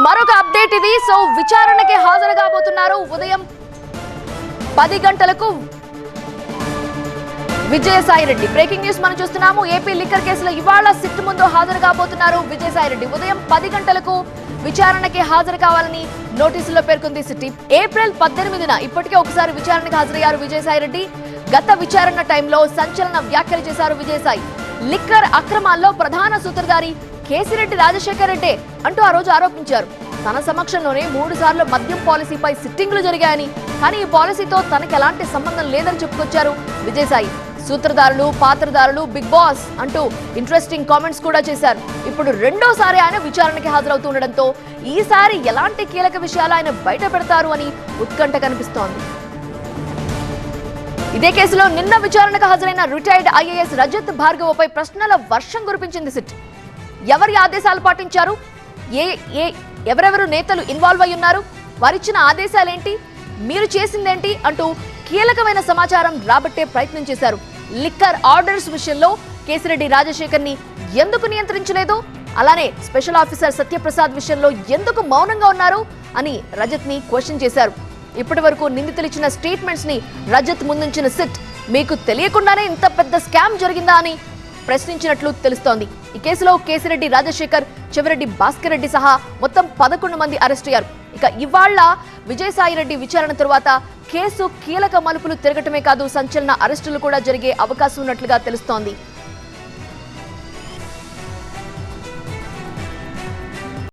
మరొక అప్డేట్ ఇది. సో విచారణకి హాజరు కాబోతున్నారు ఉదయం 10 గంటలకు విజయసాయిరెడ్డి. బ్రేకింగ్ న్యూస్ మనం చూస్తున్నాము. ఏపీ లిక్కర్ కేసులో ఇవాళ సిట్ ముందు హాజరు కాబోతున్నారు విజయసాయిరెడ్డి. ఉదయం 10 గంటలకు విచారణకి హాజరు కావాలని నోటీసులో పేర్కొంది సిట్. ఏప్రిల్ 18న ఇప్పటికే ఒకసారి విచారణకు హాజరయ్యారు విజయసాయిరెడ్డి. గత విచారణ టైంలో సంచలన వ్యాఖ్యలు చేశారు విజయసాయి. లిక్కర్ అక్రమాల్లో ప్రధాన సూత్రధారి కేసిరెడ్డి రాజశేఖర్ రెడ్డి అంటూ ఆ రోజు ఆరోపించారు. తన సమక్షంలోనే 3 సార్లు మద్యం పాలసీపై సిట్టింగ్లు జరిగాయని, కానీ ఈ పాలసీతో తనకు ఎలాంటి సంబంధం లేదని చెప్పుకొచ్చారు విజయసాయి. సూత్రధారులు, పాత్రధారులు, బిగ్ బాస్ అంటూ ఇంట్రెస్టింగ్ కామెంట్స్ కూడా చేశారు. ఇప్పుడు రెండోసారి ఆయన విచారణకి హాజరవుతుండటంతో ఈసారి ఎలాంటి కీలక విషయాలు ఆయన బయట పెడతారు అని ఉత్కంఠ కనిపిస్తోంది. ఇదే కేసులో నిన్న విచారణకు హాజరైన రిటైర్డ్ ఐఏఎస్ రజత్ భార్గవపై ప్రశ్నల వర్షం కురిపించింది సిట్. ఎవరి ఆదేశాలు పాటించారు, ఎవరెవరు నేతలు ఇన్వాల్వ్ అయి ఉన్నారు, వారిచ్చిన ఆదేశాలేంటి, మీరు చేసిందేంటి అంటూ కీలకమైన సమాచారం రాబట్టే ప్రయత్నం చేశారు. లిక్కర్ ఆర్డర్స్ విషయంలో కేసిరెడ్డి రాజశేఖర్ ని ఎందుకు నియంత్రించలేదు, అలానే స్పెషల్ ఆఫీసర్ సత్యప్రసాద్ విషయంలో ఎందుకు మౌనంగా ఉన్నారు అని రజత్ ని క్వశ్చన్ చేశారు. ఇప్పటి వరకు నిందితులు ఇచ్చిన స్టేట్మెంట్స్ ని రజత్ ముందుంచిన సిట్ మీకు తెలియకుండానే ఇంత పెద్ద స్కామ్ జరిగిందా అని ప్రశ్నించినట్లు తెలుస్తోంది. ఈ కేసులో కేసిరెడ్డి రాజశేఖర్, చెవిరెడ్డి భాస్కర్ రెడ్డి సహా మొత్తం 11 మంది అరెస్ట్ అయ్యారు. ఇక ఇవాళ విజయసాయిరెడ్డి విచారణ తరువాత కేసు కీలక మలుపులు తిరగటమే కాదు, సంచలన అరెస్టులు కూడా జరిగే అవకాశం ఉన్నట్లుగా తెలుస్తోంది.